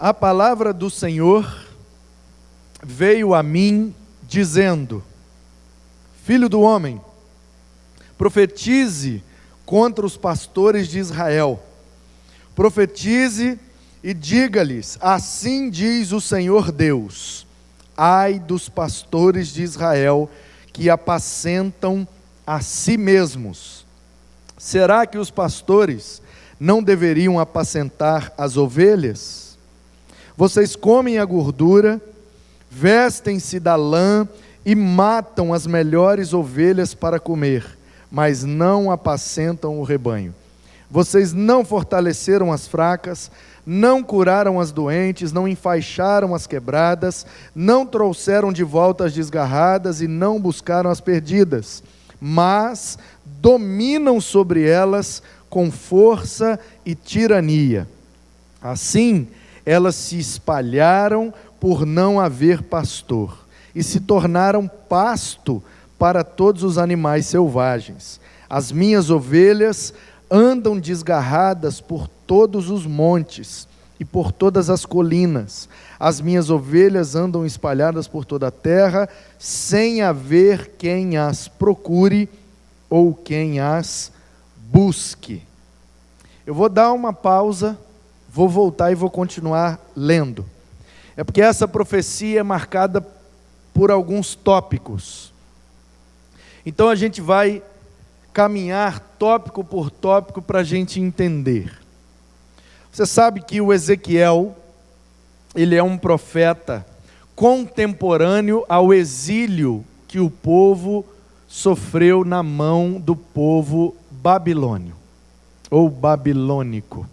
A palavra do Senhor veio a mim dizendo: Filho do homem, profetize contra os pastores de Israel. Profetize e diga-lhes: assim diz o Senhor Deus: ai dos pastores de Israel que apacentam a si mesmos. Será que os pastores não deveriam apacentar as ovelhas? Vocês comem a gordura, vestem-se da lã e matam as melhores ovelhas para comer, mas não apacentam o rebanho. Vocês não fortaleceram as fracas, não curaram as doentes, não enfaixaram as quebradas, não trouxeram de volta as desgarradas e não buscaram as perdidas, mas dominam sobre elas com força e tirania. Assim, elas se espalharam por não haver pastor e se tornaram pasto para todos os animais selvagens. As minhas ovelhas andam desgarradas por todos os montes e por todas as colinas. As minhas ovelhas andam espalhadas por toda a terra, sem haver quem as procure ou quem as busque. Eu vou dar uma pausa, vou voltar e vou continuar lendo. É porque essa profecia é marcada por alguns tópicos. Então a gente vai caminhar tópico por tópico para a gente entender. Você sabe que o Ezequiel, ele é um profeta contemporâneo ao exílio que o povo sofreu na mão do povo babilônio, ou babilônico.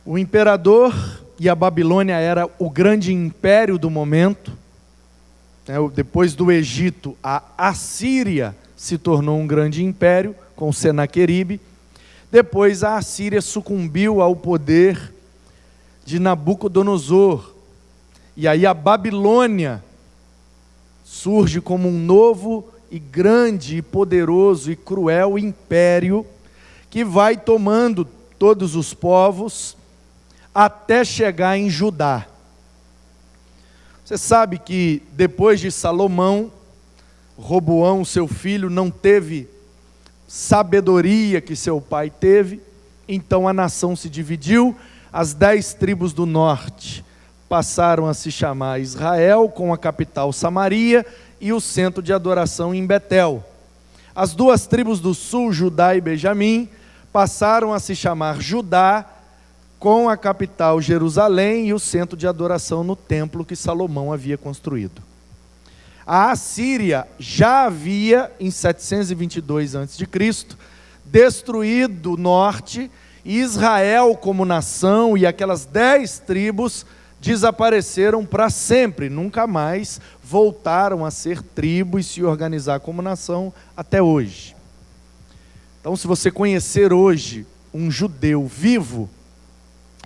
O imperador, e a Babilônia era o grande império do momento, depois do Egito, a Assíria se tornou um grande império, com Senaqueribe. Depois a Assíria sucumbiu ao poder de Nabucodonosor, e aí a Babilônia surge como um novo e grande, e poderoso e cruel império, que vai tomando todos os povos, até chegar em Judá. Você sabe que depois de Salomão, Roboão, seu filho, não teve sabedoria que seu pai teve, então a nação se dividiu, as 10 tribos do norte passaram a se chamar Israel, com a capital Samaria, e o centro de adoração em Betel. As 2 tribos do sul, Judá e Benjamim, passaram a se chamar Judá, com a capital Jerusalém e o centro de adoração no templo que Salomão havia construído. A Assíria já havia, em 722 a.C., destruído o norte, e Israel como nação e aquelas 10 tribos desapareceram para sempre, nunca mais voltaram a ser tribo e se organizar como nação até hoje. Então, se você conhecer hoje um judeu vivo,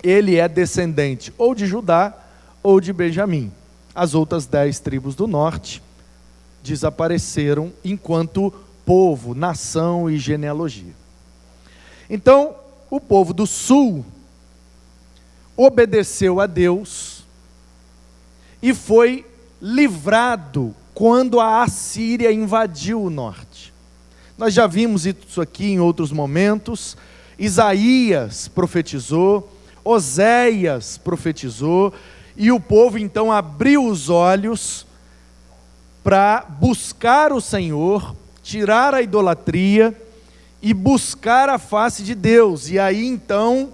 ele é descendente ou de Judá ou de Benjamim. As outras 10 tribos do norte desapareceram enquanto povo, nação e genealogia. Então, o povo do sul obedeceu a Deus e foi livrado quando a Assíria invadiu o norte. Nós já vimos isso aqui em outros momentos. Isaías profetizou, Oséias profetizou, e o povo então abriu os olhos para buscar o Senhor, tirar a idolatria e buscar a face de Deus. E aí então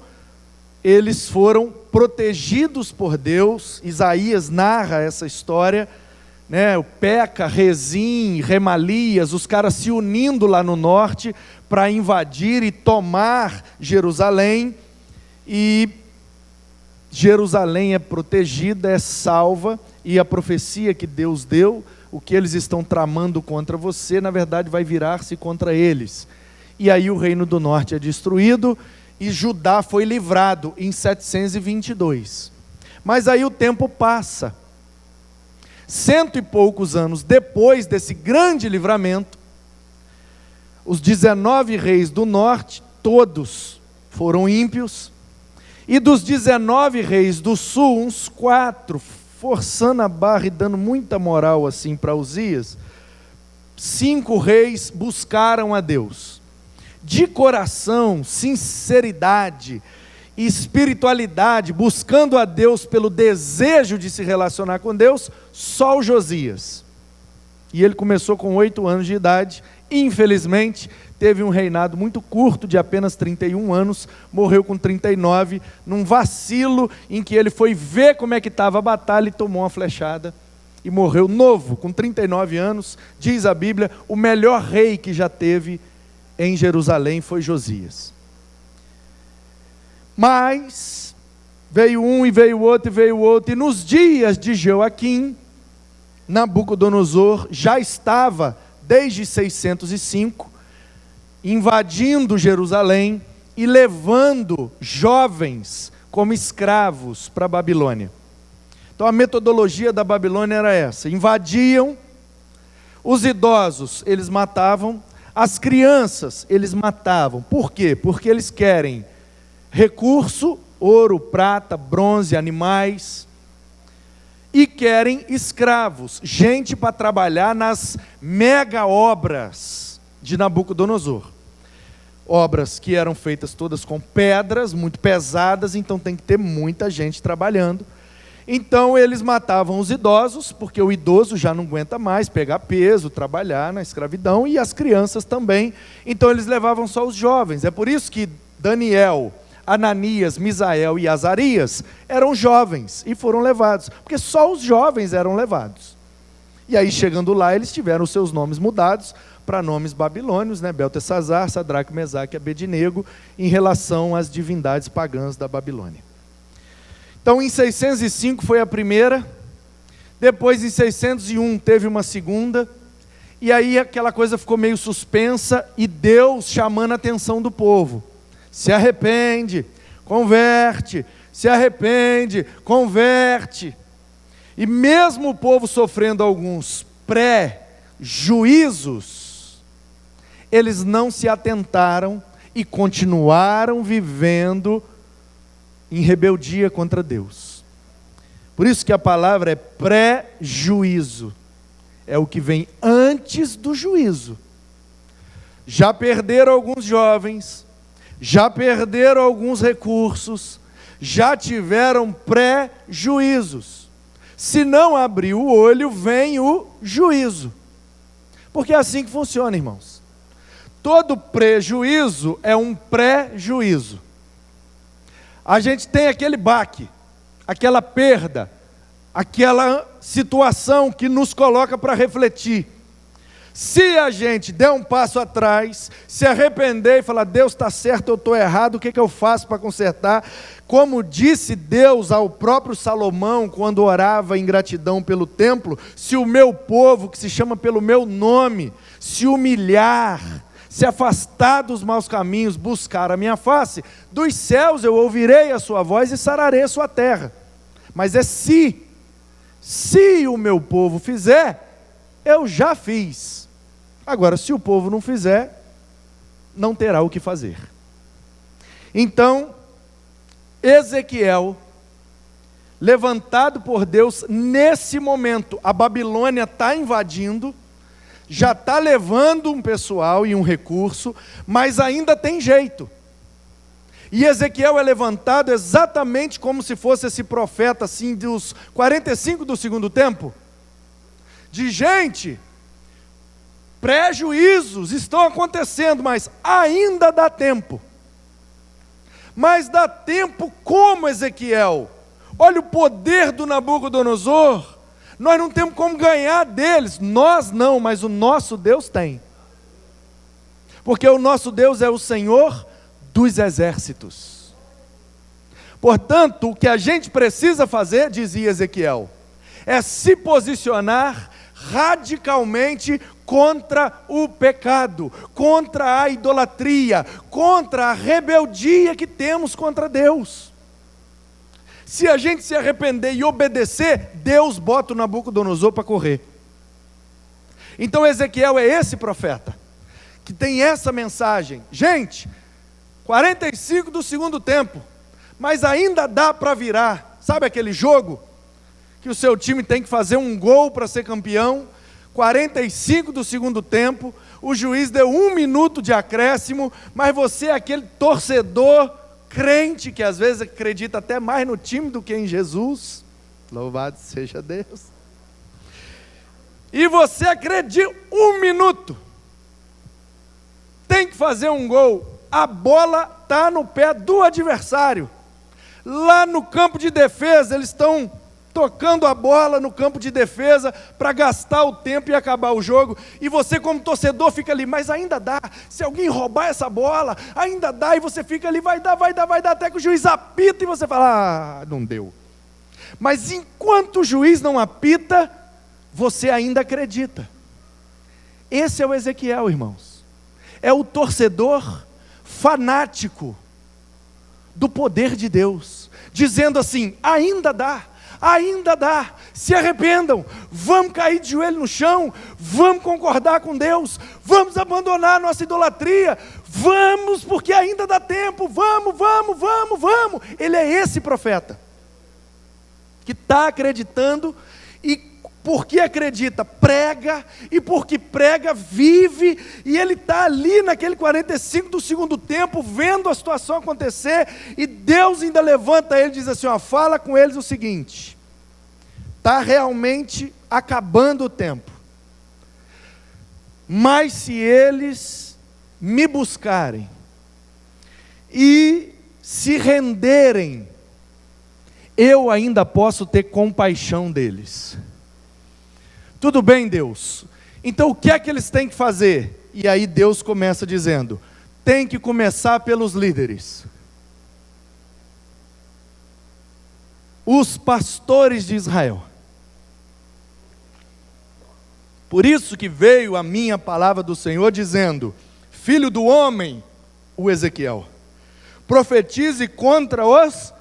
eles foram protegidos por Deus. Isaías narra essa história, o Peca, Rezim, Remalias, os caras se unindo lá no norte para invadir e tomar Jerusalém, e Jerusalém é protegida, é salva, e a profecia que Deus deu, o que eles estão tramando contra você, na verdade vai virar-se contra eles. E aí o reino do norte é destruído, e Judá foi livrado em 722. Mas aí o tempo passa. 100 e poucos anos depois desse grande livramento, os 19 reis do norte, todos foram ímpios, E dos 19 reis do sul, uns 4, forçando a barra e dando muita moral assim para Uzias, 5 reis buscaram a Deus. De coração, sinceridade, espiritualidade, buscando a Deus pelo desejo de se relacionar com Deus, só o Josias. E ele começou com 8 anos de idade, infelizmente, teve um reinado muito curto, de apenas 31 anos, morreu com 39, num vacilo em que ele foi ver como é que estava a batalha e tomou uma flechada, e morreu novo, com 39 anos, diz a Bíblia, o melhor rei que já teve em Jerusalém foi Josias. Mas, veio um e veio outro e veio outro, e nos dias de Joaquim, Nabucodonosor já estava, desde 605, invadindo Jerusalém e levando jovens como escravos para a Babilônia. Então a metodologia da Babilônia era essa: invadiam, os idosos eles matavam, as crianças eles matavam. Por quê? Porque eles querem recurso, ouro, prata, bronze, animais, e querem escravos, gente para trabalhar nas mega obras de Nabucodonosor. Obras que eram feitas todas com pedras, muito pesadas, então tem que ter muita gente trabalhando. Então eles matavam os idosos, porque o idoso já não aguenta mais pegar peso, trabalhar na escravidão, e as crianças também. Então eles levavam só os jovens. É por isso que Daniel, Ananias, Misael e Azarias eram jovens e foram levados, porque só os jovens eram levados. E aí, chegando lá, eles tiveram os seus nomes mudados para nomes babilônios, né? Beltesazar, Sadraque, Mesaque e Abednego, em relação às divindades pagãs da Babilônia. Então, em 605 foi a primeira, depois em 601 teve uma segunda, e aí aquela coisa ficou meio suspensa, e Deus chamando a atenção do povo: se arrepende, converte, se arrepende, converte. E mesmo o povo sofrendo alguns pré-juízos, eles não se atentaram e continuaram vivendo em rebeldia contra Deus. Por isso que a palavra é pré-juízo, é o que vem antes do juízo. Já perderam alguns jovens, já perderam alguns recursos, já tiveram pré-juízos. Se não abrir o olho, vem o juízo. Porque é assim que funciona, irmãos. Todo prejuízo é um pré-juízo. A gente tem aquele baque, aquela perda, aquela situação que nos coloca para refletir. Se a gente der um passo atrás, se arrepender e falar: Deus está certo, eu estou errado, o que eu faço para consertar? Como disse Deus ao próprio Salomão, quando orava em gratidão pelo templo: se o meu povo, que se chama pelo meu nome, se humilhar, se afastar dos maus caminhos, buscar a minha face, dos céus eu ouvirei a sua voz e sararei a sua terra. Mas é se o meu povo fizer, eu já fiz. Agora, se o povo não fizer, não terá o que fazer. Então, Ezequiel, levantado por Deus, nesse momento, a Babilônia está invadindo, já está levando um pessoal e um recurso, mas ainda tem jeito. E Ezequiel é levantado exatamente como se fosse esse profeta, assim, dos 45 do segundo tempo, de gente, prejuízos estão acontecendo, mas ainda dá tempo. Mas dá tempo como, Ezequiel? Olha o poder do Nabucodonosor. Nós não temos como ganhar deles. Nós não, mas o nosso Deus tem. Porque o nosso Deus é o Senhor dos exércitos. Portanto, o que a gente precisa fazer, dizia Ezequiel, é se posicionar radicalmente contra o pecado, contra a idolatria, contra a rebeldia que temos contra Deus. Se a gente se arrepender e obedecer, Deus bota o Nabucodonosor para correr. Então Ezequiel é esse profeta, que tem essa mensagem. Gente, 45 do segundo tempo, mas ainda dá para virar. Sabe aquele jogo que o seu time tem que fazer um gol para ser campeão? 45 do segundo tempo, o juiz deu 1 minuto de acréscimo, mas você é aquele torcedor crente, que às vezes acredita até mais no time do que em Jesus, louvado seja Deus, e você acredita, 1 minuto, tem que fazer um gol, a bola está no pé do adversário, lá no campo de defesa, eles estão tocando a bola no campo de defesa para gastar o tempo e acabar o jogo, e você como torcedor fica ali, mas ainda dá, se alguém roubar essa bola, ainda dá, e você fica ali, vai dar, até que o juiz apita e você fala, não deu. Mas enquanto o juiz não apita, você ainda acredita. Esse é o Ezequiel, irmãos, é o torcedor fanático do poder de Deus, dizendo assim, ainda dá, se arrependam, vamos cair de joelho no chão, vamos concordar com Deus, vamos abandonar a nossa idolatria, vamos, porque ainda dá tempo, vamos. Ele é esse profeta, que está acreditando, e porque acredita, prega, e porque prega, vive, e ele está ali naquele 45 do segundo tempo, vendo a situação acontecer, e Deus ainda levanta ele e diz assim, fala com eles o seguinte, está realmente acabando o tempo, mas se eles me buscarem, e se renderem, eu ainda posso ter compaixão deles. Tudo bem, Deus, então o que é que eles têm que fazer? E aí Deus começa dizendo, tem que começar pelos líderes, os pastores de Israel. Por isso que veio a minha palavra do Senhor dizendo, filho do homem, o Ezequiel, profetize contra os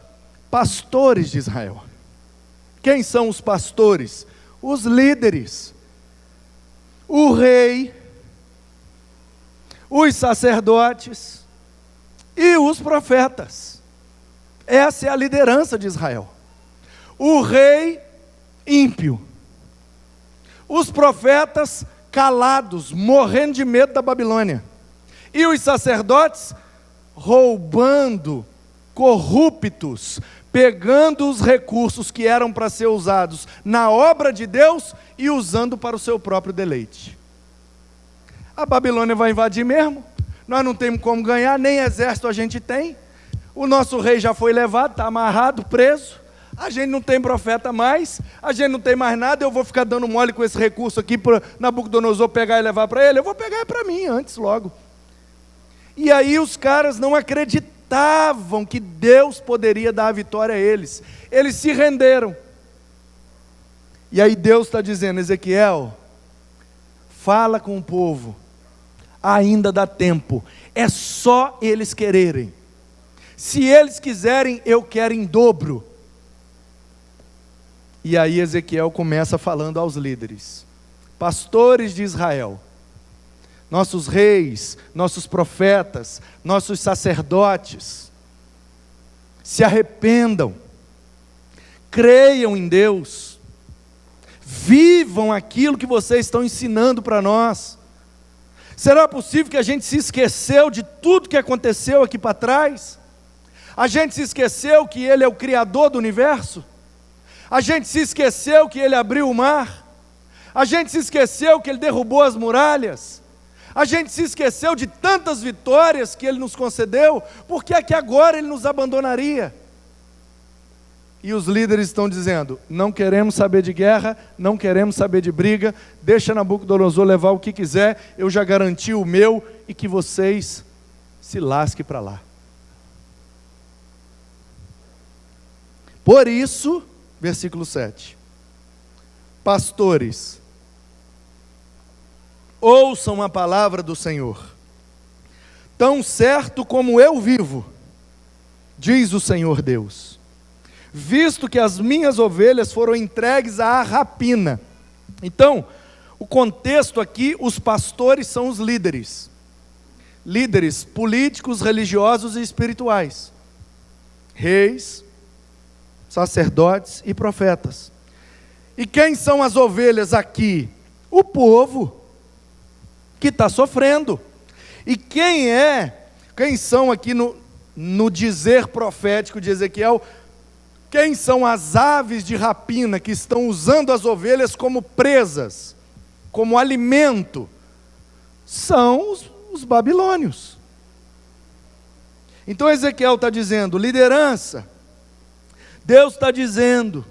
pastores de Israel. Quem são os pastores? Os líderes, o rei, os sacerdotes e os profetas. Essa é a liderança de Israel. O rei ímpio, os profetas calados, morrendo de medo da Babilônia, e os sacerdotes roubando, corruptos, pegando os recursos que eram para ser usados na obra de Deus e usando para o seu próprio deleite. A Babilônia vai invadir mesmo, nós não temos como ganhar, nem exército a gente tem, o nosso rei já foi levado, está amarrado, preso, a gente não tem profeta mais, a gente não tem mais nada, eu vou ficar dando mole com esse recurso aqui para Nabucodonosor pegar e levar para ele, eu vou pegar para mim antes logo. E aí os caras não acreditavam que Deus poderia dar a vitória a eles, eles se renderam. E aí Deus está dizendo, Ezequiel, fala com o povo, ainda dá tempo, é só eles quererem, se eles quiserem, eu quero em dobro. E aí Ezequiel começa falando aos líderes, pastores de Israel, nossos reis, nossos profetas, nossos sacerdotes, se arrependam, creiam em Deus, vivam aquilo que vocês estão ensinando para nós. Será possível que a gente se esqueceu de tudo que aconteceu aqui para trás? A gente se esqueceu que Ele é o Criador do universo? A gente se esqueceu que Ele abriu o mar? A gente se esqueceu que Ele derrubou as muralhas? A gente se esqueceu de tantas vitórias que Ele nos concedeu? Por que é que agora Ele nos abandonaria? E os líderes estão dizendo, não queremos saber de guerra, não queremos saber de briga, deixa Nabucodonosor levar o que quiser, eu já garanti o meu, e que vocês se lasquem para lá. Por isso, versículo 7, pastores, ouçam a palavra do Senhor, tão certo como eu vivo, diz o Senhor Deus, visto que as minhas ovelhas foram entregues à rapina. Então, o contexto aqui, os pastores são os líderes políticos, religiosos e espirituais, reis, sacerdotes e profetas. E quem são as ovelhas aqui? O povo que está sofrendo. E quem são aqui no dizer profético de Ezequiel, quem são as aves de rapina que estão usando as ovelhas como presas, como alimento? São os babilônios. Então Ezequiel está dizendo, liderança, Deus está dizendo,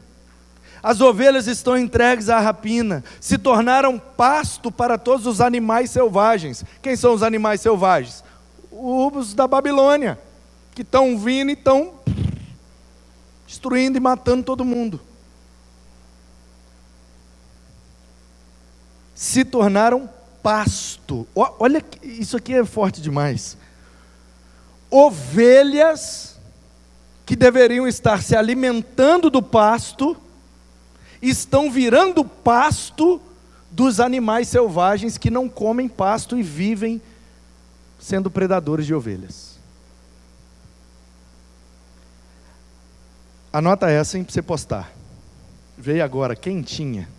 as ovelhas estão entregues à rapina, se tornaram pasto para todos os animais selvagens. Quem são os animais selvagens? Os da Babilônia, que estão vindo e estão destruindo e matando todo mundo. Se tornaram pasto. Olha, isso aqui é forte demais. Ovelhas que deveriam estar se alimentando do pasto, estão virando pasto dos animais selvagens que não comem pasto e vivem sendo predadores de ovelhas. Anota essa, hein, para você postar. Veio agora, quentinha.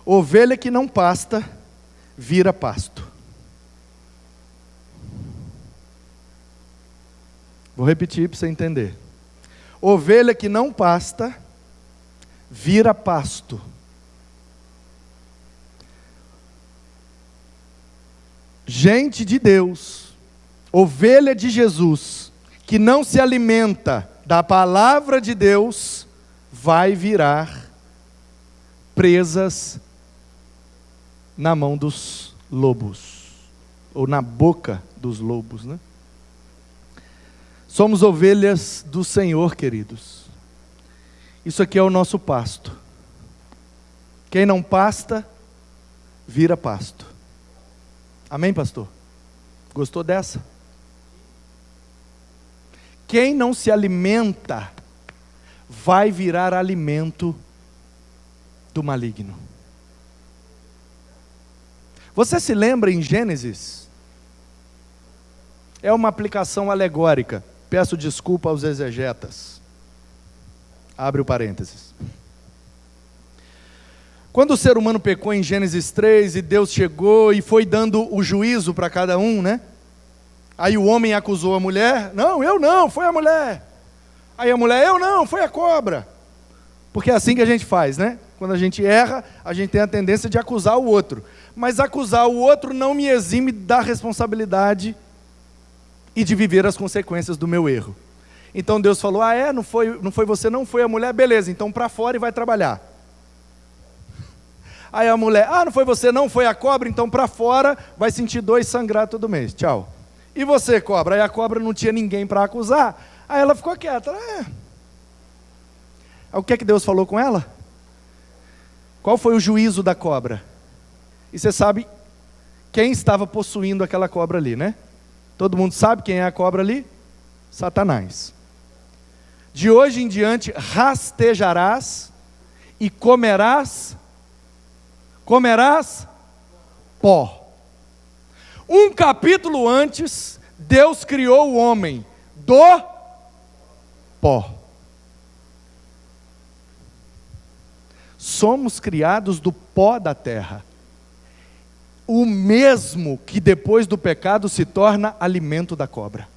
Ovelha que não pasta, vira pasto. Vou repetir para você entender. Ovelha que não pasta, vira pasto. Gente de Deus, ovelha de Jesus, que não se alimenta da palavra de Deus, vai virar presas na mão dos lobos, ou na boca dos lobos, né? Somos ovelhas do Senhor, queridos. Isso aqui é o nosso pasto. Quem não pasta, vira pasto. Amém, pastor? Gostou dessa? Quem não se alimenta, vai virar alimento do maligno. Você se lembra em Gênesis? É uma aplicação alegórica. Peço desculpa aos exegetas. Abre o parênteses. Quando o ser humano pecou em Gênesis 3 e Deus chegou e foi dando o juízo para cada um, né? Aí o homem acusou a mulher. Não, eu não, foi a mulher. Aí a mulher, eu não, foi a cobra. Porque é assim que a gente faz, né? Quando a gente erra, a gente tem a tendência de acusar o outro. Mas acusar o outro não me exime da responsabilidade e de viver as consequências do meu erro. Então Deus falou, não foi você, não foi a mulher, beleza, então para fora e vai trabalhar. Aí a mulher, não foi você, não foi a cobra, então para fora, vai sentir dor e sangrar todo mês, tchau. E você, cobra? Aí a cobra não tinha ninguém para acusar, aí ela ficou quieta. Aí o que é que Deus falou com ela? Qual foi o juízo da cobra? E você sabe quem estava possuindo aquela cobra ali, né? Todo mundo sabe quem é a cobra ali? Satanás. De hoje em diante rastejarás e comerás pó. Um capítulo antes, Deus criou o homem do pó. Somos criados do pó da terra. O mesmo que depois do pecado se torna alimento da cobra.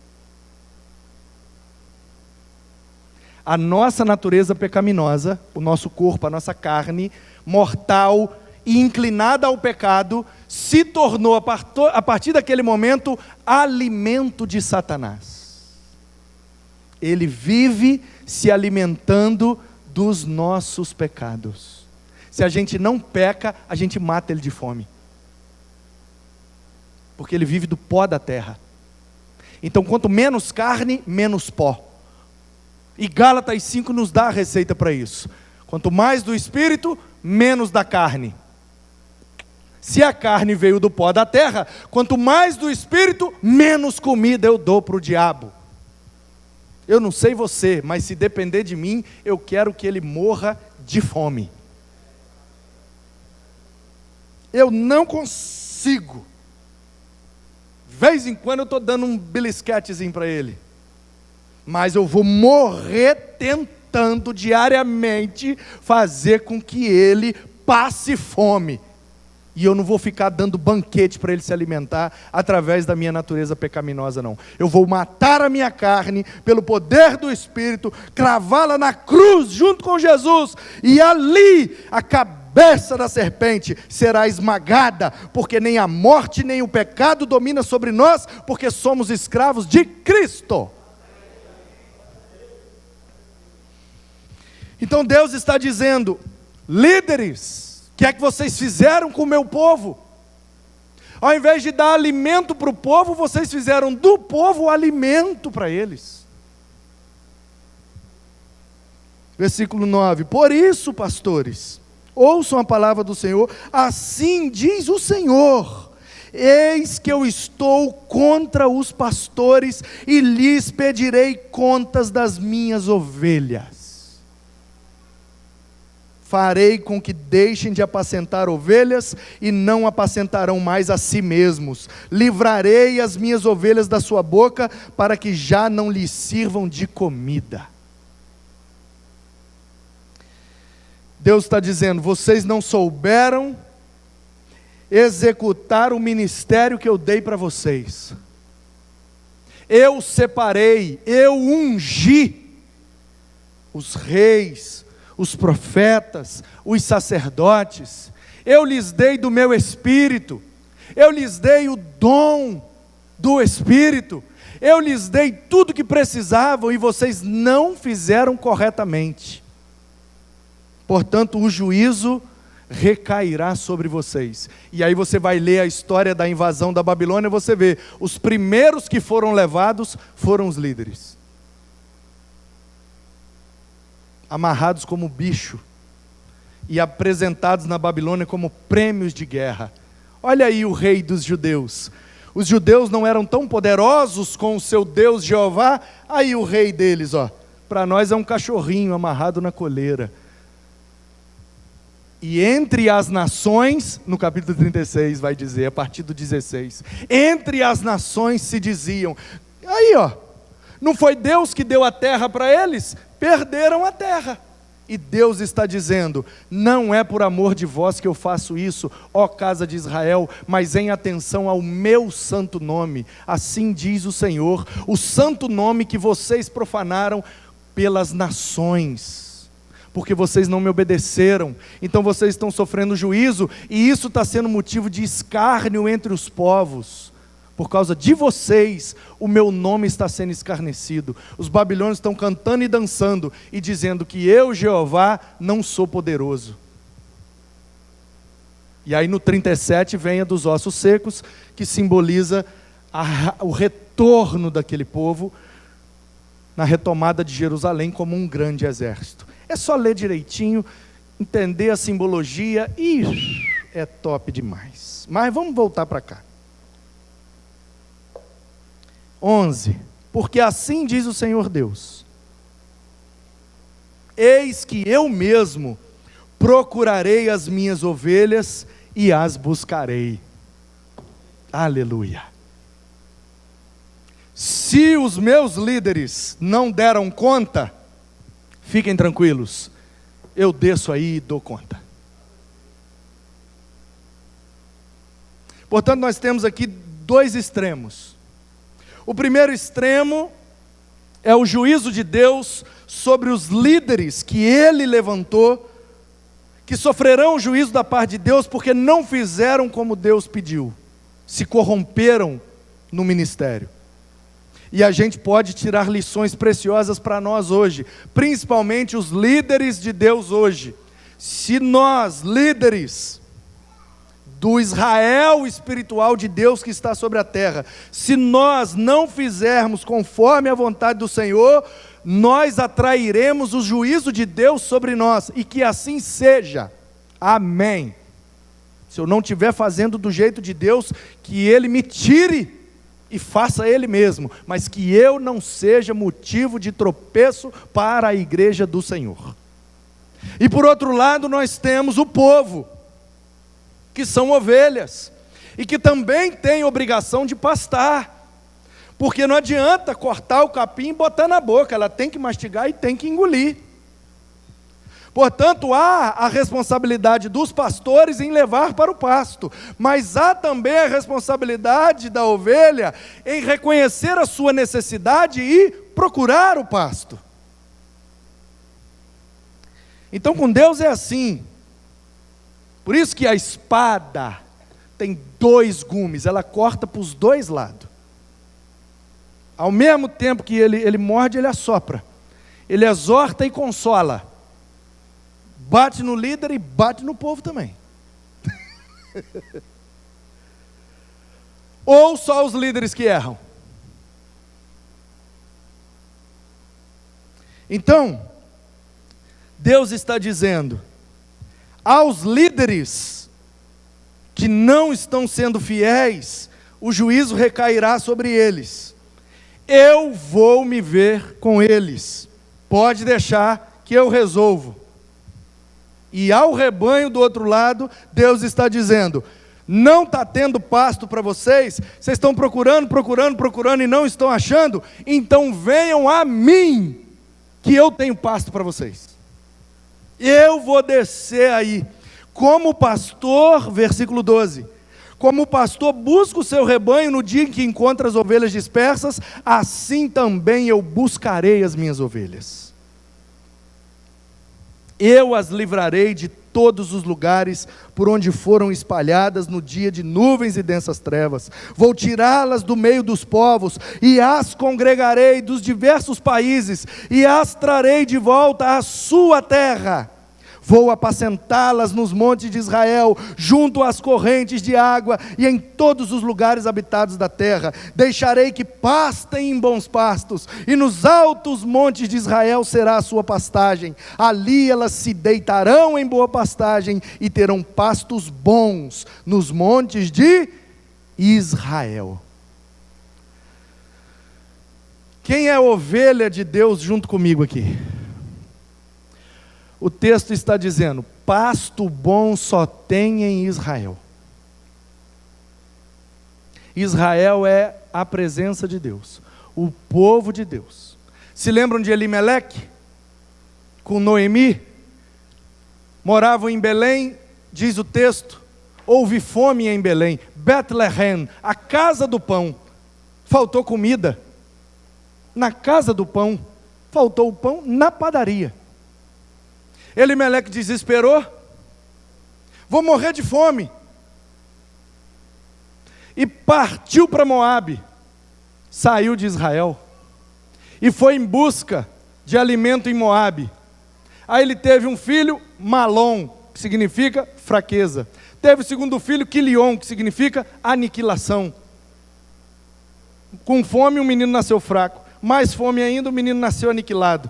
A nossa natureza pecaminosa, o nosso corpo, a nossa carne, mortal e inclinada ao pecado, se tornou a partir daquele momento alimento de Satanás. Ele vive se alimentando dos nossos pecados. Se a gente não peca, a gente mata ele de fome. Porque ele vive do pó da terra. Então, quanto menos carne, menos pó. E Gálatas 5 nos dá a receita para isso. Quanto mais do Espírito, menos da carne. Se a carne veio do pó da terra, quanto mais do Espírito, menos comida eu dou para o diabo. Eu não sei você, mas se depender de mim, eu quero que ele morra de fome. Eu não consigo De vez em quando eu estou dando um belisquetezinho para ele. Mas eu vou morrer tentando diariamente fazer com que ele passe fome. E eu não vou ficar dando banquete para ele se alimentar através da minha natureza pecaminosa, não. Eu vou matar a minha carne pelo poder do Espírito, cravá-la na cruz junto com Jesus, e ali a cabeça da serpente será esmagada, porque nem a morte nem o pecado domina sobre nós, porque somos escravos de Cristo. Então Deus está dizendo: líderes, o que é que vocês fizeram com o meu povo? Ao invés de dar alimento para o povo, vocês fizeram do povo alimento para eles. Versículo 9: por isso, pastores, ouçam a palavra do Senhor, assim diz o Senhor: eis que eu estou contra os pastores e lhes pedirei contas das minhas ovelhas. Farei com que deixem de apacentar ovelhas e não apacentarão mais a si mesmos. Livrarei as minhas ovelhas da sua boca, para que já não lhes sirvam de comida. Deus está dizendo: vocês não souberam executar o ministério que eu dei para vocês. Eu separei, eu ungi os reis, os profetas, os sacerdotes. Eu lhes dei do meu Espírito, eu lhes dei o dom do Espírito, eu lhes dei tudo que precisavam, e vocês não fizeram corretamente. Portanto, o juízo recairá sobre vocês. E aí você vai ler a história da invasão da Babilônia, você vê, os primeiros que foram levados foram os líderes, amarrados como bicho e apresentados na Babilônia como prêmios de guerra. Olha aí o rei dos judeus. Os judeus não eram tão poderosos com o seu Deus Jeová. Aí o rei deles, para nós é um cachorrinho amarrado na coleira. E entre as nações, no capítulo 36 vai dizer, a partir do 16, entre as nações se diziam, aí não foi Deus que deu a terra para eles? Perderam a terra. E Deus está dizendo: não é por amor de vós que eu faço isso, ó casa de Israel, mas em atenção ao meu santo nome. Assim diz o Senhor, o santo nome que vocês profanaram pelas nações, porque vocês não me obedeceram. Então vocês estão sofrendo juízo, e isso está sendo motivo de escárnio entre os povos. Por causa de vocês, o meu nome está sendo escarnecido. Os babilônios estão cantando e dançando, e dizendo que eu, Jeová, não sou poderoso. E aí no 37 vem a dos ossos secos, que simboliza o retorno daquele povo, na retomada de Jerusalém como um grande exército. É só ler direitinho, entender a simbologia, e é top demais. Mas vamos voltar para cá. 11, porque assim diz o Senhor Deus: eis que eu mesmo procurarei as minhas ovelhas e as buscarei. Aleluia. Se os meus líderes não deram conta, fiquem tranquilos, eu desço aí e dou conta. Portanto, nós temos aqui dois extremos. O primeiro extremo é o juízo de Deus sobre os líderes que Ele levantou, que sofrerão o juízo da parte de Deus porque não fizeram como Deus pediu, se corromperam no ministério. E a gente pode tirar lições preciosas para nós hoje, principalmente os líderes de Deus hoje. Se nós, líderes do Israel espiritual de Deus que está sobre a terra, se nós não fizermos conforme a vontade do Senhor, nós atrairemos o juízo de Deus sobre nós, e que assim seja. Amém. Se eu não estiver fazendo do jeito de Deus, que Ele me tire e faça Ele mesmo, mas que eu não seja motivo de tropeço para a igreja do Senhor. E por outro lado, nós temos o povo, que são ovelhas. e que também tem obrigação de pastar. Porque não adianta cortar o capim e botar na boca, ela tem que mastigar e tem que engolir. Portanto, há a responsabilidade dos pastores em levar para o pasto, mas há também a responsabilidade da ovelha em reconhecer a sua necessidade e procurar o pasto. Então, com Deus é assim. Por isso que a espada tem 2 gumes, ela corta para os 2 lados. Ao mesmo tempo que ele morde, ele assopra. Ele exorta e consola. Bate no líder e bate no povo também. Ou só os líderes que erram? Então, Deus está dizendo aos líderes que não estão sendo fiéis, o juízo recairá sobre eles. Eu vou me ver com eles. Pode deixar que eu resolvo. E ao rebanho do outro lado, Deus está dizendo: não está tendo pasto para vocês, vocês estão procurando e não estão achando, então venham a mim, que eu tenho pasto para vocês. Eu vou descer aí, como pastor, versículo 12, como o pastor busca o seu rebanho no dia em que encontra as ovelhas dispersas, assim também eu buscarei as minhas ovelhas. Eu as livrarei de todos os lugares por onde foram espalhadas no dia de nuvens e densas trevas. Vou tirá-las do meio dos povos e as congregarei dos diversos países e as trarei de volta à sua terra. Vou apacentá-las nos montes de Israel, junto às correntes de água e em todos os lugares habitados da terra. Deixarei que pastem em bons pastos, e nos altos montes de Israel será a sua pastagem. Ali elas se deitarão em boa pastagem e terão pastos bons nos montes de Israel. Quem é a ovelha de Deus junto comigo aqui? O texto está dizendo: pasto bom só tem em Israel. Israel é a presença de Deus, o povo de Deus. Se lembram de Elimeleque? Com Noemi? Moravam em Belém, diz o texto, houve fome em Belém, Betlehem, a casa do pão, faltou comida. Na casa do pão, faltou o pão na padaria. Elimeleque desesperou, vou morrer de fome, e partiu para Moabe, saiu de Israel, e foi em busca de alimento em Moabe. Aí ele teve um filho, Malom, que significa fraqueza. Teve o segundo filho, Quilion, que significa aniquilação. Com fome o menino nasceu fraco, mais fome ainda o menino nasceu aniquilado.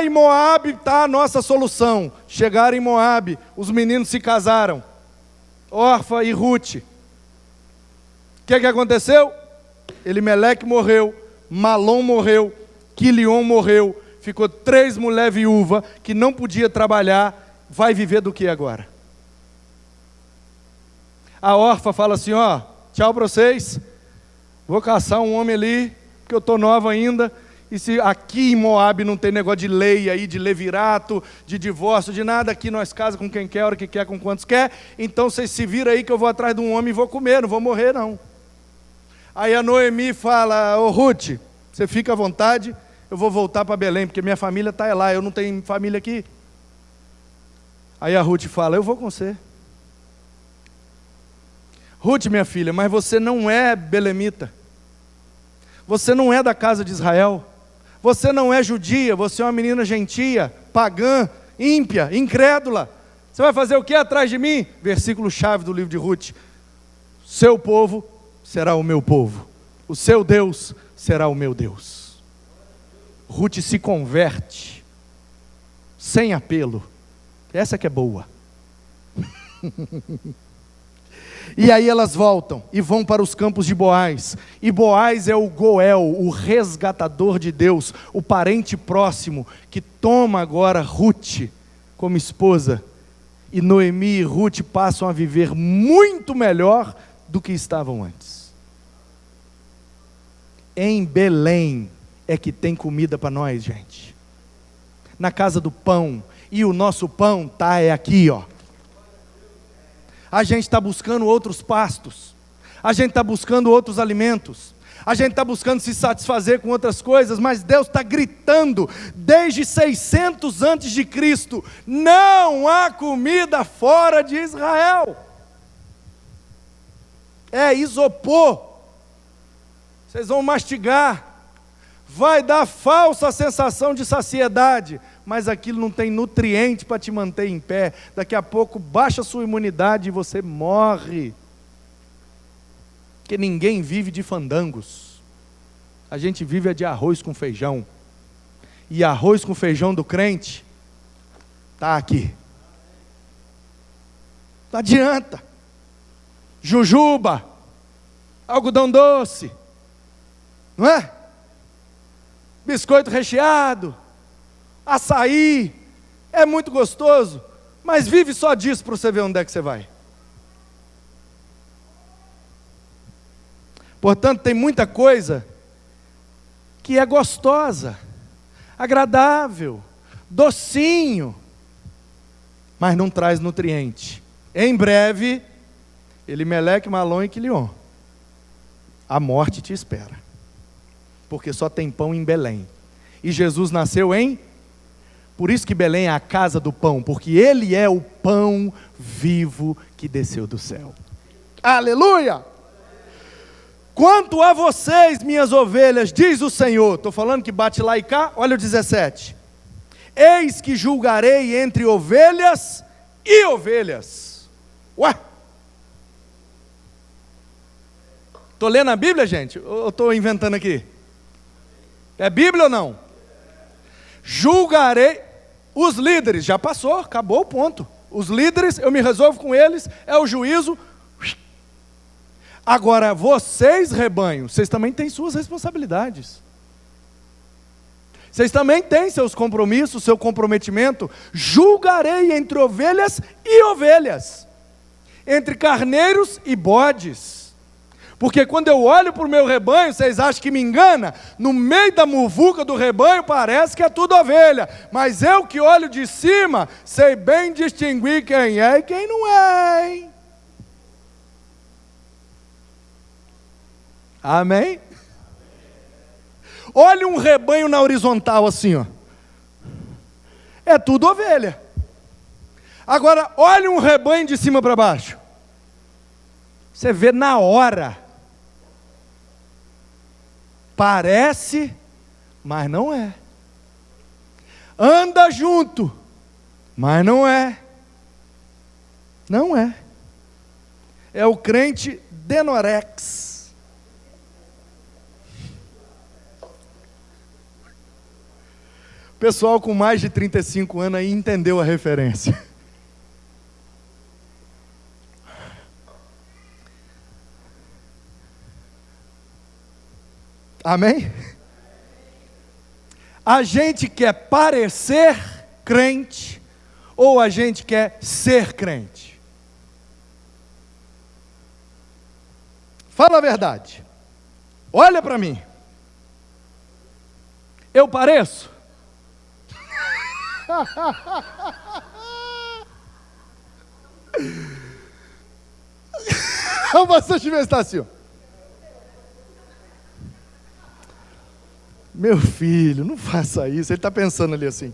Em Moabe está a nossa solução. Chegaram em Moabe, os meninos se casaram, Orfa e Ruth. O que aconteceu? Elimeleque morreu, Malom morreu, Quilion morreu, ficou 3 mulheres viúvas que não podia trabalhar. Vai viver do que agora? A Orfa fala assim: tchau para vocês, vou caçar um homem ali, porque eu estou nova ainda. E se aqui em Moabe não tem negócio de lei aí, de levirato, de divórcio, de nada, aqui nós casamos com quem quer, a hora que quer, com quantos quer, então vocês se viram aí que eu vou atrás de um homem e vou comer, não vou morrer não. Aí a Noemi fala: Ruth, você fica à vontade, eu vou voltar para Belém, porque minha família está lá, eu não tenho família aqui. Aí a Ruth fala: eu vou com você. Ruth, minha filha, mas você não é belemita, você não é da casa de Israel, você não é judia, você é uma menina gentia, pagã, ímpia, incrédula. Você vai fazer o que atrás de mim? Versículo chave do livro de Ruth: seu povo será o meu povo, o seu Deus será o meu Deus. Ruth se converte, sem apelo. Essa que é boa. E aí elas voltam e vão para os campos de Boaz. E Boaz é o Goel, o resgatador de Deus, o parente próximo, que toma agora Ruth como esposa. E Noemi e Ruth passam a viver muito melhor do que estavam antes. Em Belém é que tem comida para nós, gente. Na casa do pão. E o nosso pão é aqui, ó. A gente está buscando outros pastos. A gente está buscando outros alimentos. A gente está buscando se satisfazer com outras coisas, mas Deus está gritando, desde 600 antes de Cristo, não há comida fora de Israel. É isopor. Vocês vão mastigar, vai dar falsa sensação de saciedade, mas aquilo não tem nutriente para te manter em pé. Daqui a pouco baixa a sua imunidade e você morre. Porque ninguém vive de fandangos. A gente vive de arroz com feijão. E arroz com feijão do crente está aqui. Não adianta. Jujuba, algodão doce, não é? Biscoito recheado, açaí, é muito gostoso, mas vive só disso para você ver onde é que você vai. Portanto, tem muita coisa que é gostosa, agradável, docinho, mas não traz nutriente. Em breve, Elimeleque, Malom e Quilion, a morte te espera, porque só tem pão em Belém, e Jesus nasceu por isso que Belém é a casa do pão, porque Ele é o pão vivo que desceu do céu. Aleluia! Quanto a vocês, minhas ovelhas, diz o Senhor, estou falando que bate lá e cá, olha o 17, eis que julgarei entre ovelhas e ovelhas. Ué? Estou lendo a Bíblia, gente? Ou estou inventando aqui? É Bíblia ou não? Julgarei os líderes, já passou, acabou o ponto. Os líderes, eu me resolvo com eles, é o juízo. Agora, vocês, rebanho, vocês também têm suas responsabilidades. Vocês também têm seus compromissos, seu comprometimento. Julgarei entre ovelhas e ovelhas, entre carneiros e bodes. Porque quando eu olho para o meu rebanho, vocês acham que me engana? No meio da muvuca do rebanho parece que é tudo ovelha. Mas eu que olho de cima, sei bem distinguir quem é e quem não é, hein? Amém? Olha um rebanho na horizontal assim, ó. É tudo ovelha. Agora, olha um rebanho de cima para baixo. Você vê na hora. Parece, mas não é. Anda junto, mas não é. Não é. É o crente denorex. Pessoal com mais de 35 anos aí entendeu a referência. Amém? A gente quer parecer crente ou a gente quer ser crente? Fala a verdade. Olha para mim. Eu pareço? O pastor Chimenez está assim, ó. Meu filho, não faça isso. Ele está pensando ali assim,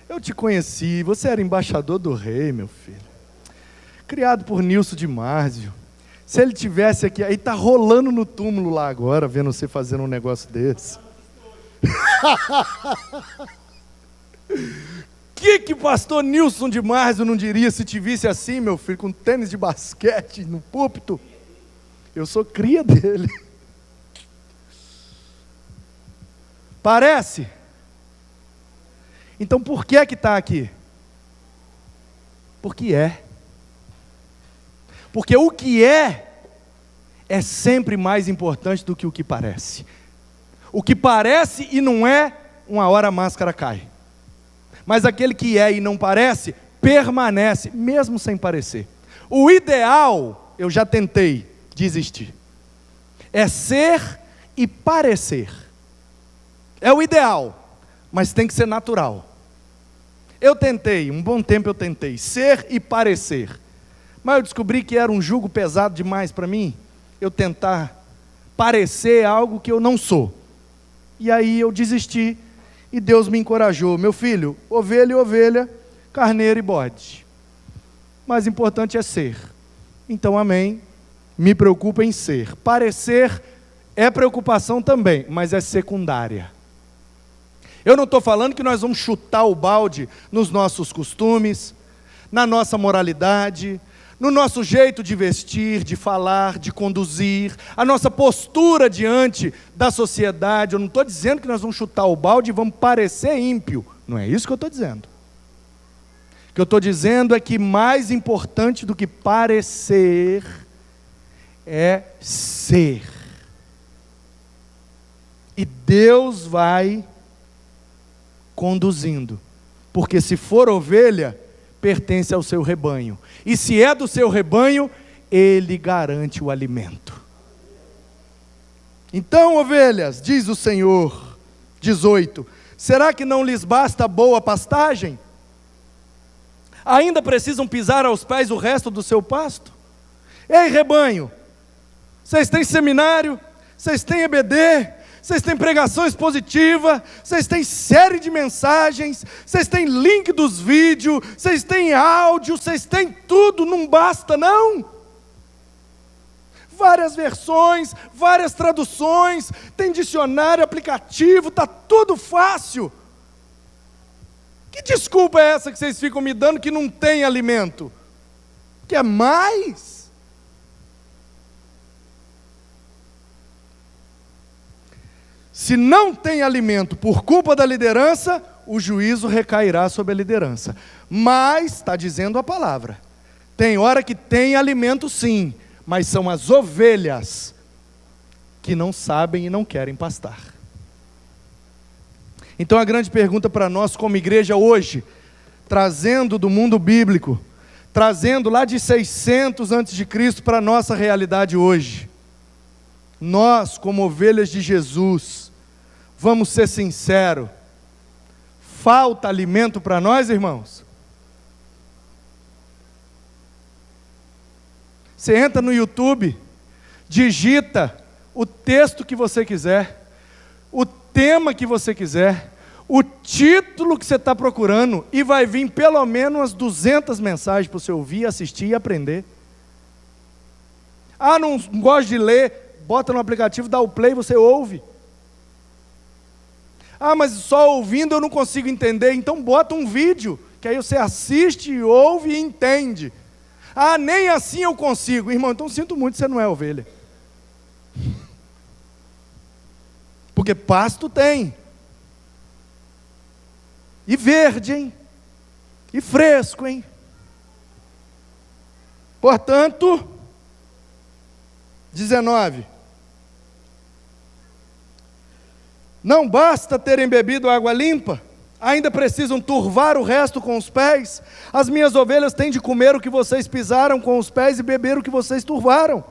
eu te conheci, você era embaixador do rei, meu filho, criado por Nilson de Márzio. Se ele tivesse aqui, aí está rolando no túmulo lá agora, vendo você fazendo um negócio desse. Que pastor Nilson de Márzio não diria se te visse assim, meu filho, com tênis de basquete no púlpito? Eu sou cria dele. Parece? Então por que está aqui? Porque é. Porque o que é sempre mais importante do que o que parece. O que parece e não é, uma hora a máscara cai. Mas aquele que é e não parece, permanece, mesmo sem parecer. O ideal, eu já tentei, desistir. É ser e parecer. É o ideal, mas tem que ser natural. Eu tentei, um bom tempo eu tentei, ser e parecer. Mas eu descobri que era um jugo pesado demais para mim, eu tentar parecer algo que eu não sou. E aí eu desisti, e Deus me encorajou. Meu filho, ovelha e ovelha, carneiro e bode. Mas importante é ser. Então, amém, me preocupa em ser. Parecer é preocupação também, mas é secundária. Eu não estou falando que nós vamos chutar o balde nos nossos costumes, na nossa moralidade, no nosso jeito de vestir, de falar, de conduzir, a nossa postura diante da sociedade. Eu não estou dizendo que nós vamos chutar o balde e vamos parecer ímpio. Não é isso que eu estou dizendo. O que eu estou dizendo é que mais importante do que parecer é ser. E Deus vai conduzindo, porque se for ovelha, pertence ao seu rebanho, e se é do seu rebanho, Ele garante o alimento. Então, ovelhas, diz o Senhor, 18, será que não lhes basta boa pastagem? Ainda precisam pisar aos pés o resto do seu pasto? Ei, rebanho, vocês têm seminário, vocês têm EBD, vocês têm pregações positivas, vocês têm série de mensagens, vocês têm link dos vídeos, vocês têm áudio, vocês têm tudo, não basta não? Várias versões, várias traduções, tem dicionário, aplicativo, está tudo fácil. Que desculpa é essa que vocês ficam me dando que não tem alimento? Quer mais? Se não tem alimento por culpa da liderança, o juízo recairá sobre a liderança. Mas, está dizendo a palavra, tem hora que tem alimento sim, mas são as ovelhas que não sabem e não querem pastar. Então a grande pergunta para nós como igreja hoje, trazendo do mundo bíblico, trazendo lá de 600 a.C. para a nossa realidade hoje, nós como ovelhas de Jesus, vamos ser sinceros, falta alimento para nós, irmãos? Você entra no YouTube, digita o texto que você quiser, o tema que você quiser, o título que você está procurando, e vai vir pelo menos umas 200 mensagens para você ouvir, assistir e aprender. Ah, não gosto de ler, bota no aplicativo, dá o play, você ouve. Ah, mas só ouvindo eu não consigo entender, então bota um vídeo, que aí você assiste, ouve e entende. Ah, nem assim eu consigo. Irmão, então sinto muito, você não é ovelha. Porque pasto tem. E verde, hein? E fresco, hein? Portanto, 19. Não basta terem bebido água limpa, ainda precisam turvar o resto com os pés. As minhas ovelhas têm de comer o que vocês pisaram com os pés e beber o que vocês turvaram.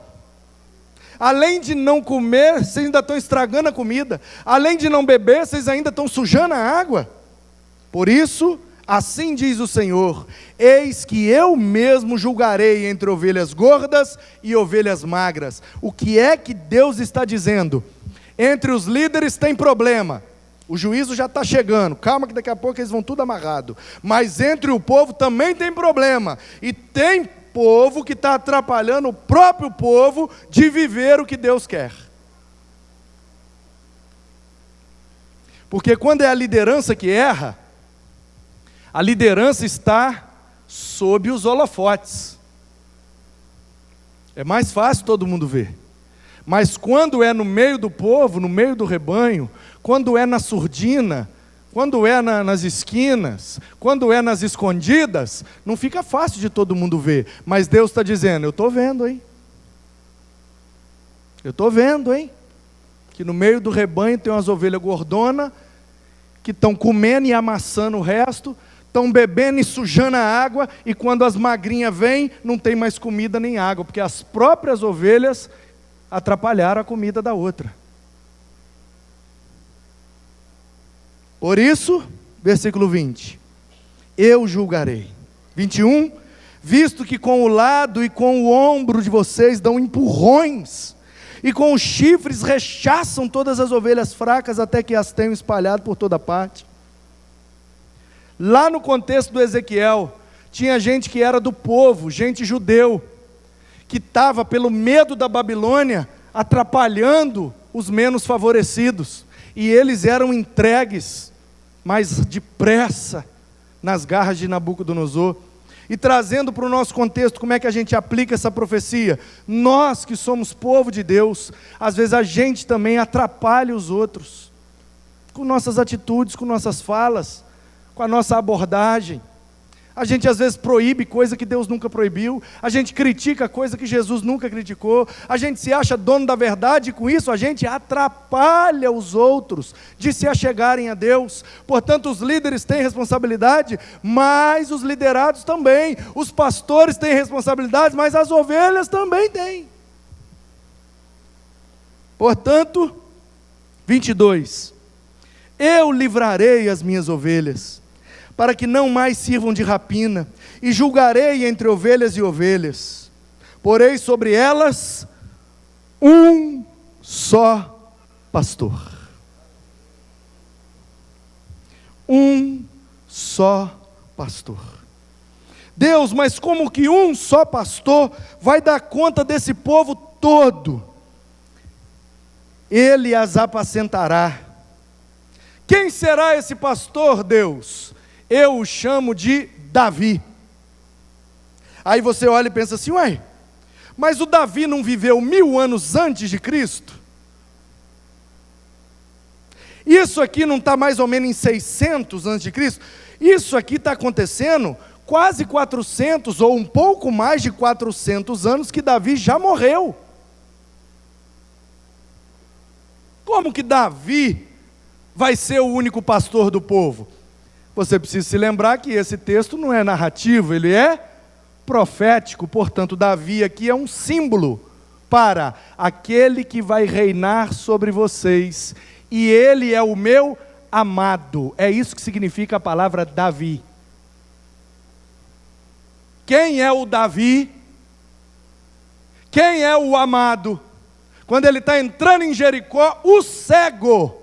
Além de não comer, vocês ainda estão estragando a comida. Além de não beber, vocês ainda estão sujando a água. Por isso, assim diz o Senhor, eis que eu mesmo julgarei entre ovelhas gordas e ovelhas magras. O que é que Deus está dizendo? Entre os líderes tem problema, o juízo já está chegando, calma que daqui a pouco eles vão tudo amarrado. Mas entre o povo também tem problema, e tem povo que está atrapalhando o próprio povo de viver o que Deus quer. Porque quando é a liderança que erra, a liderança está sob os holofotes. É mais fácil todo mundo ver. Mas quando é no meio do povo, no meio do rebanho, quando é na surdina, quando é nas esquinas, quando é nas escondidas, não fica fácil de todo mundo ver. Mas Deus está dizendo, eu estou vendo, hein? Eu estou vendo, hein? Que no meio do rebanho tem umas ovelhas gordonas, que estão comendo e amassando o resto, estão bebendo e sujando a água, e quando as magrinhas vêm, não tem mais comida nem água, porque as próprias ovelhas atrapalharam a comida da outra. Por isso, versículo 20, eu julgarei. 21, visto que com o lado e com o ombro de vocês dão empurrões, e com os chifres rechaçam todas as ovelhas fracas, até que as tenham espalhado por toda parte. Lá no contexto do Ezequiel, tinha gente que era do povo, gente judeu, que estava pelo medo da Babilônia, atrapalhando os menos favorecidos, e eles eram entregues, mas depressa, nas garras de Nabucodonosor. E trazendo para o nosso contexto, como é que a gente aplica essa profecia? Nós que somos povo de Deus, às vezes a gente também atrapalha os outros, com nossas atitudes, com nossas falas, com a nossa abordagem. A gente às vezes proíbe coisa que Deus nunca proibiu, a gente critica coisa que Jesus nunca criticou, a gente se acha dono da verdade, e com isso a gente atrapalha os outros de se achegarem a Deus. Portanto, os líderes têm responsabilidade, mas os liderados também, os pastores têm responsabilidade, mas as ovelhas também têm. Portanto, 22, eu livrarei as minhas ovelhas, para que não mais sirvam de rapina, e julgarei entre ovelhas e ovelhas, porei sobre elas um só pastor. Um só pastor. Deus, mas como que um só pastor vai dar conta desse povo todo? Ele as apacentará. Quem será esse pastor, Deus? Eu o chamo de Davi. Aí você olha e pensa assim, ué, mas o Davi não viveu 1000 anos antes de Cristo? Isso aqui não está mais ou menos em 600 antes de Cristo? Isso aqui está acontecendo quase 400 ou um pouco mais de 400 anos que Davi já morreu. Como que Davi vai ser o único pastor do povo? Você precisa se lembrar que esse texto não é narrativo, ele é profético. Portanto, Davi aqui é um símbolo para aquele que vai reinar sobre vocês, e ele é o meu amado. É isso que significa a palavra Davi. Quem é o Davi? Quem é o amado? Quando ele está entrando em Jericó, o cego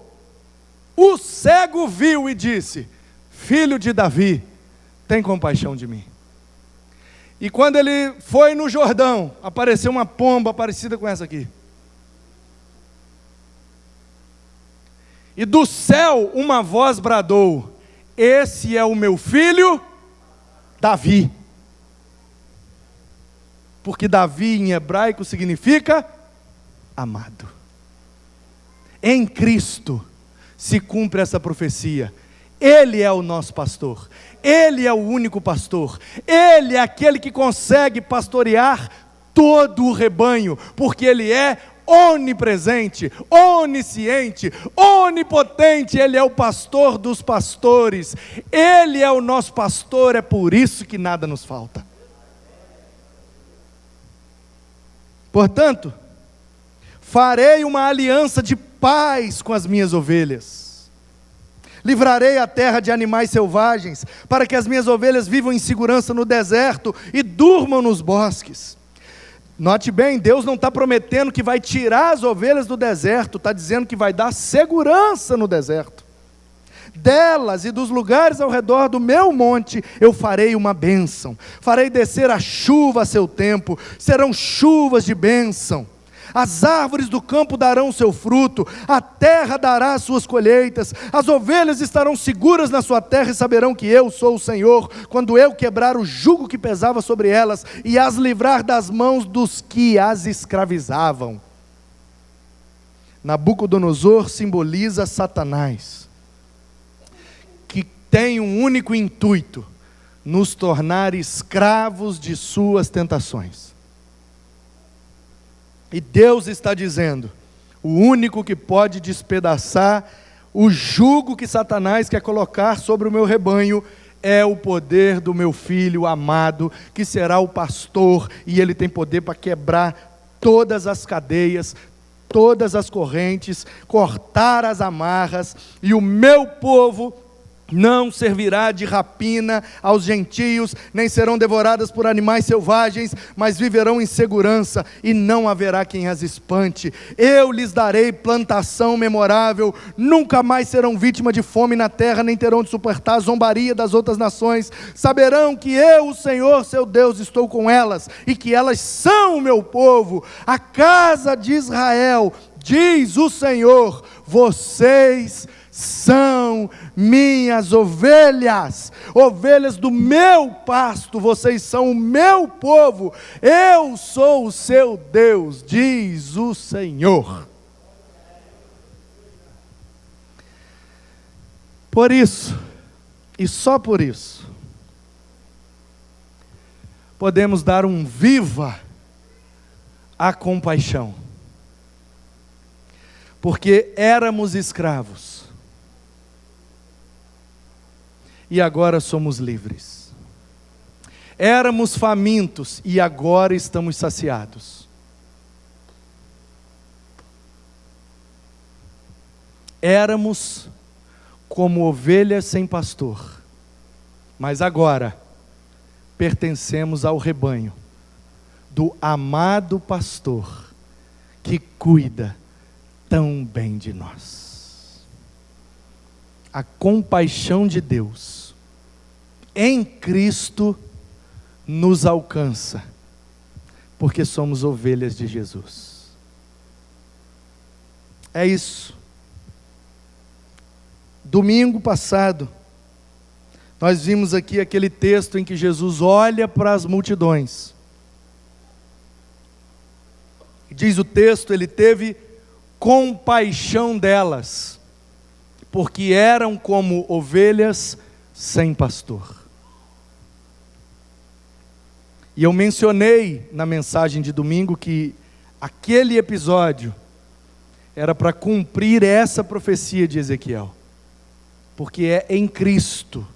viu e disse: filho de Davi, tem compaixão de mim. E quando ele foi no Jordão, apareceu uma pomba parecida com essa aqui. E do céu uma voz bradou: esse é o meu filho Davi. Porque Davi em hebraico significa amado. Em Cristo se cumpre essa profecia. Ele é o nosso pastor, Ele é o único pastor, Ele é aquele que consegue pastorear todo o rebanho, porque Ele é onipresente, onisciente, onipotente. Ele é o pastor dos pastores, Ele é o nosso pastor, é por isso que nada nos falta. Portanto, farei uma aliança de paz com as minhas ovelhas. Livrarei a terra de animais selvagens, para que as minhas ovelhas vivam em segurança no deserto e durmam nos bosques. Note bem, Deus não está prometendo que vai tirar as ovelhas do deserto, está dizendo que vai dar segurança no deserto. Delas e dos lugares ao redor do meu monte eu farei uma bênção, farei descer a chuva a seu tempo, serão chuvas de bênção. As árvores do campo darão seu fruto, a terra dará as suas colheitas, as ovelhas estarão seguras na sua terra e saberão que eu sou o Senhor, quando eu quebrar o jugo que pesava sobre elas e as livrar das mãos dos que as escravizavam. Nabucodonosor simboliza Satanás, que tem um único intuito: nos tornar escravos de suas tentações. E Deus está dizendo: o único que pode despedaçar o jugo que Satanás quer colocar sobre o meu rebanho é o poder do meu Filho amado, que será o pastor, e ele tem poder para quebrar todas as cadeias, todas as correntes, cortar as amarras, e o meu povo não servirá de rapina aos gentios, nem serão devoradas por animais selvagens, mas viverão em segurança, e não haverá quem as espante. Eu lhes darei plantação memorável, nunca mais serão vítima de fome na terra, nem terão de suportar a zombaria das outras nações. Saberão que eu, o Senhor, seu Deus, estou com elas, e que elas são o meu povo, a casa de Israel. Diz o Senhor: vocês são minhas ovelhas, ovelhas do meu pasto, vocês são o meu povo, eu sou o seu Deus, diz o Senhor. Por isso, e só por isso, podemos dar um viva à compaixão, porque éramos escravos, e agora somos livres. Éramos famintos e agora estamos saciados. Éramos como ovelhas sem pastor, mas agora pertencemos ao rebanho do amado pastor que cuida tão bem de nós. A compaixão de Deus em Cristo nos alcança, porque somos ovelhas de Jesus. É isso. Domingo passado, nós vimos aqui aquele texto em que Jesus olha para as multidões. Diz o texto, ele teve compaixão delas, porque eram como ovelhas sem pastor. E eu mencionei na mensagem de domingo que aquele episódio era para cumprir essa profecia de Ezequiel, porque é em Cristo,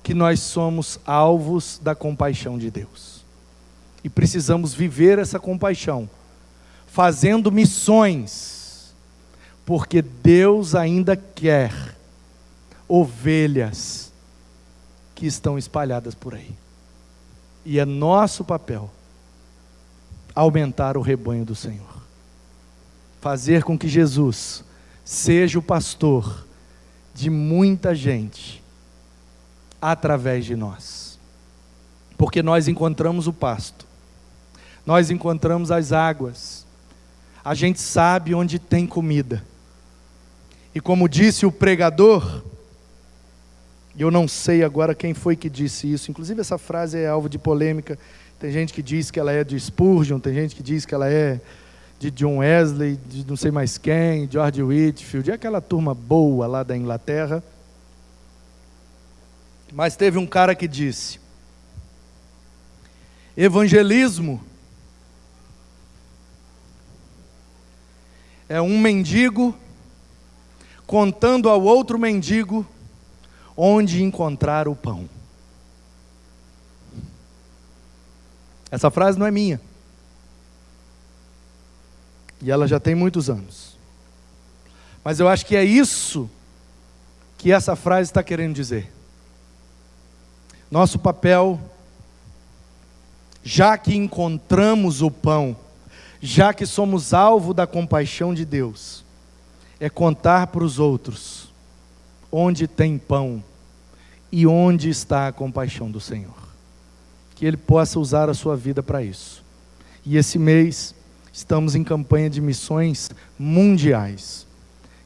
que nós somos alvos da compaixão de Deus, e precisamos viver essa compaixão, fazendo missões, porque Deus ainda quer ovelhas que estão espalhadas por aí, e é nosso papel aumentar o rebanho do Senhor, fazer com que Jesus seja o pastor de muita gente através de nós, porque nós encontramos o pasto, nós encontramos as águas, a gente sabe onde tem comida, e como disse o pregador, eu não sei agora quem foi que disse isso, inclusive essa frase é alvo de polêmica, tem gente que diz que ela é de Spurgeon, tem gente que diz que ela é de John Wesley, de não sei mais quem, George Whitefield, é aquela turma boa lá da Inglaterra. Mas teve um cara que disse: evangelismo é um mendigo contando ao outro mendigo onde encontrar o pão. Essa frase não é minha, e ela já tem muitos anos, mas eu acho que é isso que essa frase está querendo dizer. Nosso papel, já que encontramos o pão, já que somos alvo da compaixão de Deus, é contar para os outros onde tem pão e onde está a compaixão do Senhor. Que Ele possa usar a sua vida para isso. E esse mês estamos em campanha de missões mundiais.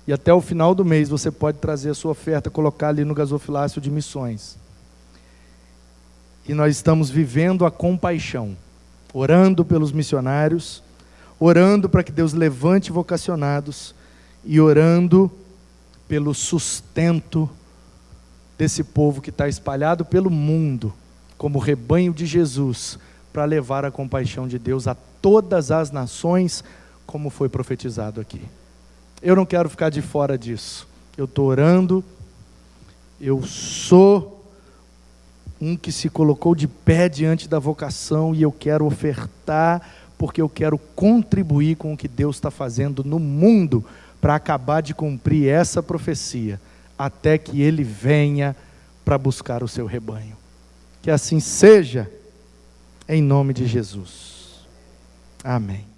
E até o final do mês você pode trazer a sua oferta, colocar ali no gasofilácio de missões. E nós estamos vivendo a compaixão, orando pelos missionários, orando para que Deus levante vocacionados e orando pelo sustento desse povo que está espalhado pelo mundo, como rebanho de Jesus, para levar a compaixão de Deus a todas as nações, como foi profetizado aqui. Eu não quero ficar de fora disso. eu estou orando, eu sou um que se colocou de pé diante da vocação e eu quero ofertar, porque eu quero contribuir com o que Deus está fazendo no mundo para acabar de cumprir essa profecia, até que Ele venha para buscar o seu rebanho. Que assim seja, em nome de Jesus. Amém.